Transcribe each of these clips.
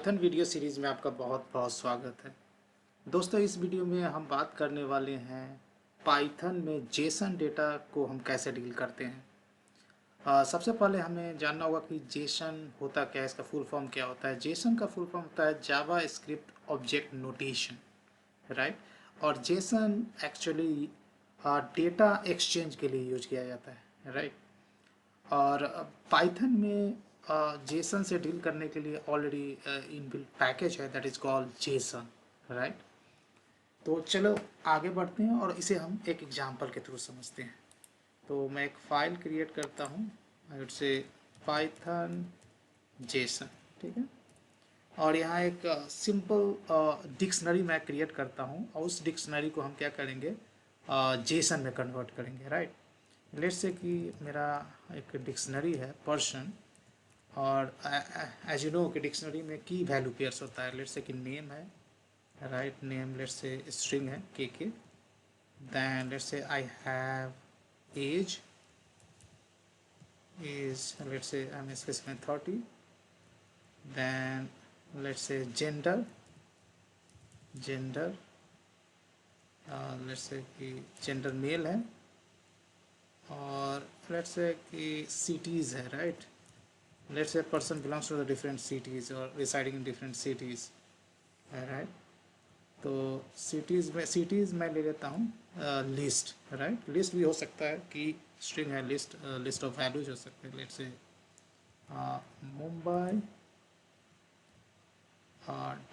Python video series में आपका बहुत बहुत स्वागत है। दोस्तों, इस वीडियो में हम बात करने वाले हैं पाइथन में जेसन डेटा को हम कैसे डील करते हैं। सबसे पहले हमें जानना होगा कि जेसन होता क्या है, इसका फुल फॉर्म क्या होता है। जेसन का फुल फॉर्म होता है जावा स्क्रिप्ट ऑब्जेक्ट नोटेशन, राइट। और जेसन एक्चुअली डेटा एक्सचेंज के लिए यूज किया जाता है, राइट। और पाइथन में जेसन से डील करने के लिए ऑलरेडी इनबिल्ट पैकेज है that is called Jason, right. तो चलो आगे बढ़ते हैं और इसे हम एक एग्जांपल के थ्रू समझते हैं। तो मैं एक फाइल क्रिएट करता हूँ, I would say Python Jason, ठीक है। और यहाँ एक सिंपल डिक्शनरी मैं क्रिएट करता हूँ और उस डिक्शनरी को हम क्या करेंगे, जेसन में कन्वर्ट करेंगे, राइट। लेट्स से कि मेरा एक डिक्शनरी है पर्सन, और एज यू नो कि डिक्शनरी में की वैल्यू पेयर्स होता है। लेट्स से कि नेम है, right, name let's say string है के, then let's say I have as let's say I am specifying 30, then let's say gender let's say कि जेंडर मेल है, और लेट्स से कि सिटीज़ है, right. Let's say a person belongs to the different cities or residing in different cities, right। तो cities में ले लेता हूँ लिस्ट, राइट। लिस्ट भी हो सकता है कि स्ट्रिंग है, लिस्ट ऑफ वैल्यूज हो सकते हैं। Let's say Mumbai,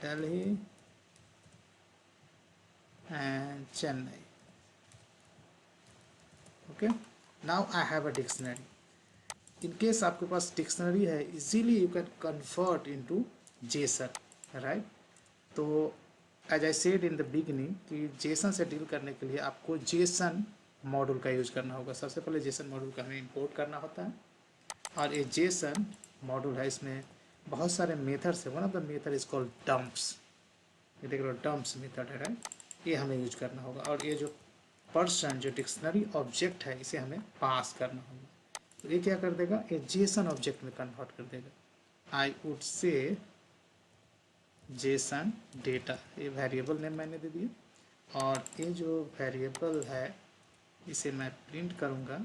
Delhi and Chennai. Okay, now I have a dictionary. In case आपके पास डिक्शनरी है, easily you can convert into JSON, right. तो as I said in the beginning कि जेसन से डील करने के लिए आपको जेसन मॉड्यूल का यूज करना होगा। सबसे पहले जेसन मॉड्यूल का हमें इंपोर्ट करना होता है, और ये जेसन मॉड्यूल है, इसमें बहुत सारे मेथड्स है। One of the method is called dumps. ये देख लो, डम्प्स मेथड है, राइट। ये हमें यूज करना होगा, और ये जो पर्सन जो डिक्शनरी ऑब्जेक्ट है, इसे हमें पास करना होगा। तो ये क्या कर देगा, ये जेसन ऑब्जेक्ट में कन्वर्ट कर देगा। I would say Jason data, ये वेरिएबल नेम मैंने दे दिया, और ये जो वेरिएबल है इसे मैं प्रिंट करूँगा,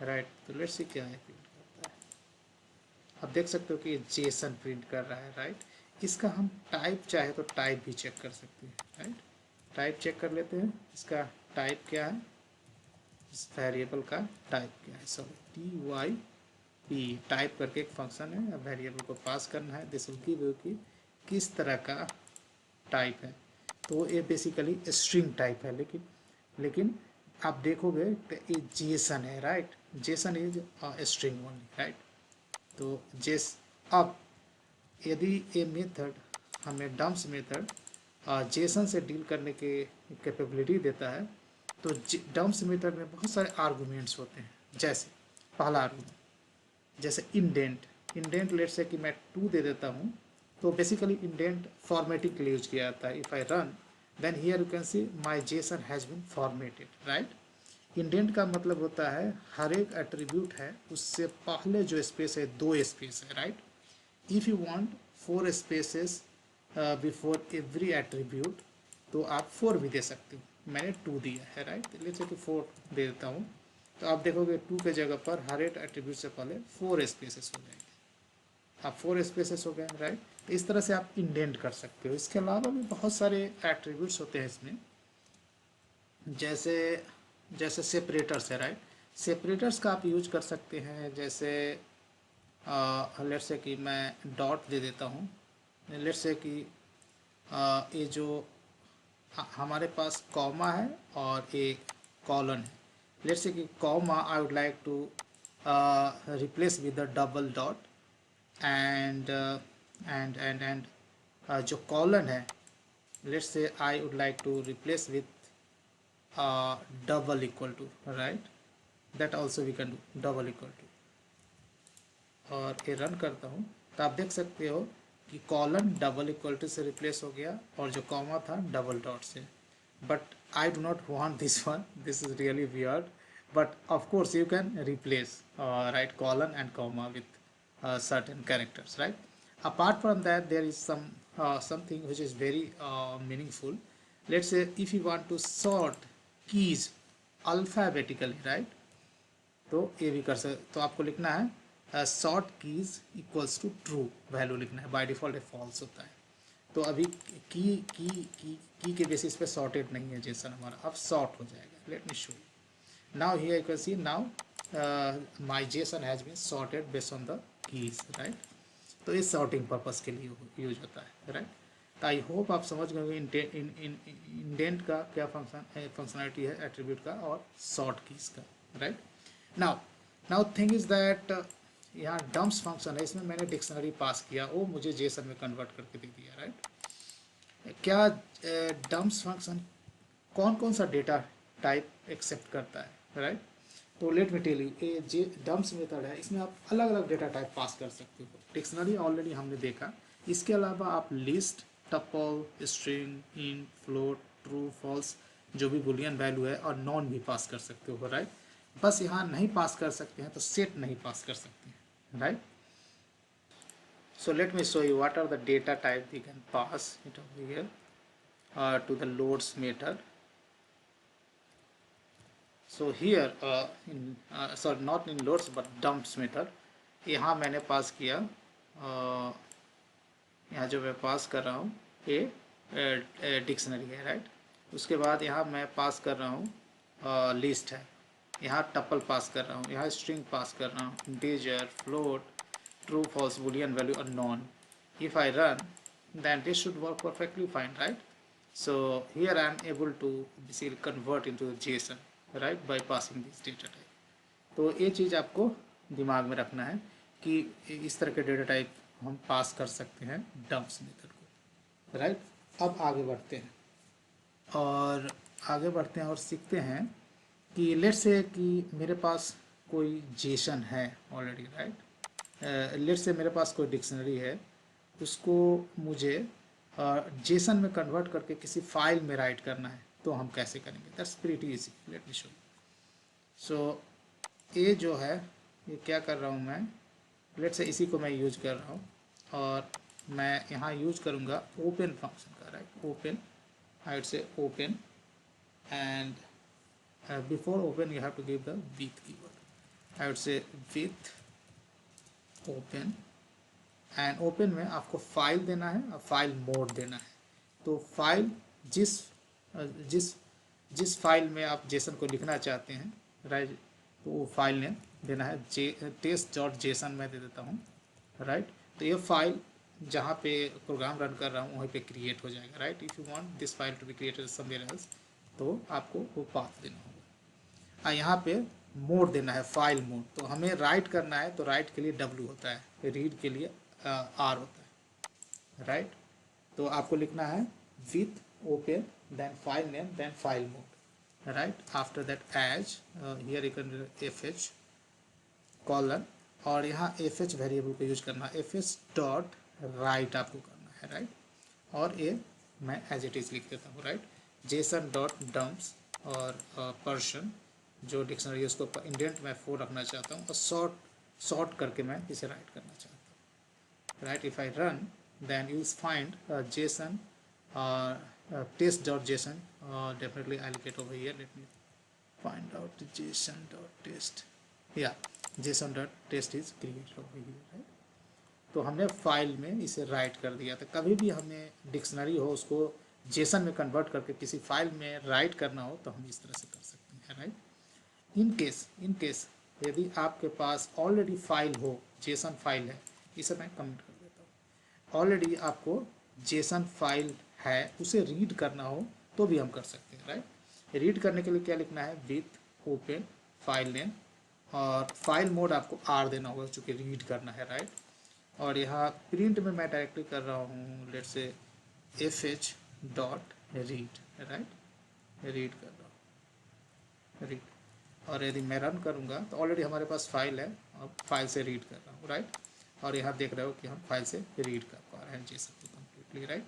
राइट। तो लेट्स सी क्या है प्रिंट करता है। आप देख सकते हो कि ये जेसन प्रिंट कर रहा है, राइट। इसका हम टाइप चाहे तो टाइप भी चेक कर सकते हैं, राइट। टाइप चेक कर लेते हैं, इसका टाइप क्या है, इस वेरिएबल का टाइप क्या है। सॉरी, TYP टाइप करके एक फंक्शन है, अब वेरिएबल को पास करना है। दिस विल गिव यू कि किस तरह का टाइप है। तो ये बेसिकली स्ट्रिंग टाइप है, लेकिन आप देखोगे तो ये जेसन है, right. Jason is string only, right. तो अब यदि ये मेथड हमें डम्प्स मेथड जेसन से डील करने के कैपेबिलिटी देता है, तो डम्प्स मेथड में बहुत सारे आर्गूमेंट्स होते हैं। जैसे पहला आर्गूमेंट, जैसे इंडेंट लेट से कि मैं 2 दे देता हूँ, तो बेसिकली इंडेंट फॉर्मेटिंग के लिए यूज किया जाता है। If I run then here you can see my JSON has been formatted, right. Indent का मतलब होता है हर एक एट्रीब्यूट है उससे पहले जो स्पेस है 2 स्पेस है, right. If you want 4 spaces before every attribute, तो आप 4 भी दे सकते हो। मैंने 2 दिया है, राइट। लेट्स से कि 4 दे देता हूँ, तो आप देखोगे 2 के जगह पर हर एक एट्रीब्यूट से पहले 4 स्पेसेस हो जाएंगे। अब 4 स्पेसेस हो गए, राइट। तो इस तरह से आप इंडेंट कर सकते हो। इसके अलावा भी बहुत सारे एट्रीब्यूट्स होते हैं इसमें, जैसे जैसे सेपरेटर्स है, राइट। सेपरेटर्स का आप यूज कर सकते हैं। जैसे लेट्स से कि मैं डॉट दे देता हूँ। लेट्स से कि ये जो हमारे पास कॉमा है और एक कॉलन है। लेट्स से कि comma I would like to replace with the double dot, and जो कॉलन है, let's say I would like to replace with double equal to, right. That also we can do, double equal to. और ये run करता हूँ, तो आप देख सकते हो कि कॉलन डबल इक्वल टू से रिप्लेस हो गया, और जो कॉमा था डबल डॉट से। But I do not want this one, this is really weird, but of course you can replace right colon and comma with certain characters, right. apart from that, there is something which is very meaningful. Let's say if you want to sort keys alphabetically, right, तो ये भी कर सकते, तो आपको लिखना है sort keys equals to true value लिखना है, बाय डिफॉल्ट फॉल्स होता है। तो अभी की के बेसिस पे सॉर्टेड नहीं है जेसन हमारा, अब सॉर्ट हो जाएगा। Let me show you now, here you can see now my JSON has been sorted based on the keys, right. तो ये सॉर्टिंग पर्पस के लिए यूज होता है, राइट। तो आई होप आप समझ गए इंडेंट का क्या फंक्शनलिटी है, एट्रीब्यूट का और सॉर्ट कीज का, right. Now thing is that यहाँ डम्प्स फंक्शन है, इसमें मैंने डिक्शनरी पास किया, वो मुझे जेसन में कन्वर्ट करके दे दिया, राइट। क्या डम्प्स फंक्शन कौन कौन सा डेटा टाइप एक्सेप्ट करता है, राइट। तो लेट मी टेल यू, ये जे डम्प्स मेथड है, इसमें आप अलग अलग डेटा टाइप पास कर सकते हो। डिक्शनरी ऑलरेडी हमने देखा, इसके अलावा आप list, tuple, string, int, float, true, false, जो भी बुलियन वैल्यू है, और नॉन भी पास कर सकते हो, राइट। बस यहाँ नहीं पास कर सकते हैं तो सेट नहीं पास कर सकते हैं, right. So let me show you what are the data type we can pass it over here to the loads method. So here sorry not in loads but dumps method, यहाँ मैंने पास किया, यहाँ जो मैं पास कर रहा हूँ ये डिक्शनरी है, राइट। उसके बाद यहाँ मैं पास कर रहा हूँ लिस्ट है, यहाँ टपल पास कर रहा हूँ, यहाँ स्ट्रिंग पास कर रहा हूँ, integer, float, true, false, boolean value और none. If I run then this should work perfectly fine, right? So here I am able to basically convert into JSON, right, by passing this data type. तो ये चीज़ आपको दिमाग में रखना है कि इस तरह के डेटा टाइप हम पास कर सकते हैं डम्प्स मेथड को, राइट। अब आगे बढ़ते हैं और सीखते हैं कि लेट्स से कि मेरे पास कोई जेसन है ऑलरेडी, राइट। लेट्स से मेरे पास कोई डिक्शनरी है, उसको मुझे जेसन में कन्वर्ट करके किसी फाइल में राइट करना है, तो हम कैसे करेंगे? That's pretty easy, let me show. So ये जो है, ये क्या कर रहा हूँ मैं, लेट्स से इसी को मैं यूज कर रहा हूँ और मैं यहाँ यूज करूँगा ओपन फंक्शन का, right. Open, I would say open and before open you have to give the with keyword. I would say with open, and open में आपको फाइल देना है और फाइल मोड देना है। तो फाइल जिस फाइल में आप जेसन को लिखना चाहते हैं, राइट, तो वो फाइल नेम देना है test.json मैं दे देता हूँ, राइट। तो ये फाइल जहाँ पे प्रोग्राम रन कर रहा हूँ वहीं पे क्रिएट हो जाएगा, right. If you want this file to be created somewhere else, तो आपको वो पाथ देना होगा। यहाँ पे मोड देना है, फाइल मोड। तो हमें राइट करना है, तो राइट के लिए W होता है, रीड के लिए R होता है, राइट। तो आपको लिखना है with open, then file name, then file mode, right. After that as here you can fh colon, और यहाँ fh वेरिएबल को यूज करना है, fh डॉट राइट आपको करना है, राइट। और ये मैं एज इट इज लिख देता हूँ, राइट। जेसन डॉट डम्प्स और पर्सन जो डिक्शनरी है उसको इंडेंट मैं 4 रखना चाहता हूँ, और सॉर्ट करके मैं इसे राइट करना चाहता हूँ, right. If I run then you find JSON test dot JSON, definitely I get over here, let me find out JSON dot test, या JSON dot test is created over here, right. तो हमने file में इसे right कर दिया था। कभी भी हमें डिक्शनरी हो उसको जेसन में कन्वर्ट करके किसी फाइल में राइट करना हो तो हम इस तरह से कर सकते हैं, राइट। इन केस यदि आपके पास ऑलरेडी फाइल हो, जेसन फाइल है, इसे मैं कमेंट कर देता हूँ, ऑलरेडी आपको जेसन फाइल है उसे रीड करना हो तो भी हम कर सकते हैं, राइट। रीड करने के लिए क्या लिखना है, विथ ओपन फाइल नेम, और फाइल मोड आपको R देना होगा चूँकि रीड करना है, राइट। और यहाँ प्रिंट में मैं डायरेक्टली कर रहा हूँ, let's say fh dot read, right, read कर रहा हूँ, रीड। और यदि मैं रन करूँगा तो ऑलरेडी हमारे पास फाइल है, अब फाइल से रीड कर रहा हूँ, राइट। और यहाँ देख रहे हो कि हम फाइल से रीड कर पा रहे हैं जेसन को कम्प्लीटली, राइट।